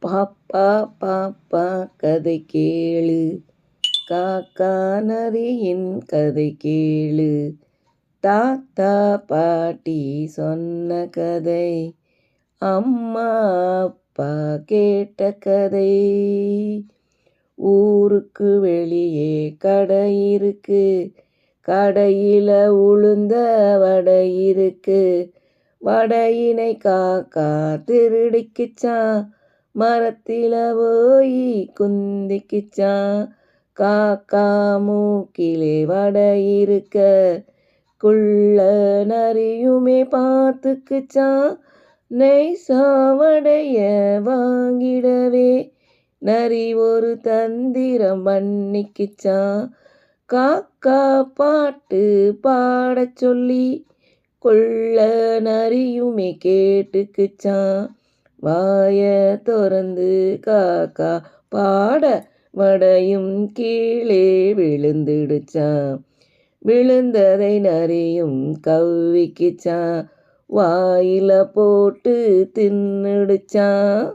பாப்பா பாப்பா கதை கேளு, காக்கா நரியின் கதை கேளு, தாத்தா பாட்டி சொன்ன கதை, அம்மா அப்பா கேட்ட கதை. ஊருக்கு வெளியே கடை இருக்கு, கடையில உளுந்த வடை இருக்கு, வடையினை காக்கா திருடிக்கிச்சான், மரத்தில போய் குந்திக்கிச்சான். காக்கா மூக்கிலே வடை இருக்க, குள்ள நரியுமே பார்த்துக்குச்சான். நைசா வடைய வாங்கிடவே நரி ஒரு தந்திரம் பண்ணிக்கிச்சான். காக்கா பாட்டு பாடச் சொல்லி கொள்ள நரியுமே கேட்டுக்குச்சான். வாய தொறந்து காக்கா பாட வடையும் கீழே விழுந்துடுச்சான். விழுந்ததை நரியும் கவ்விக்கிச்சான், வாயில போட்டு தின்னுடுச்சான்.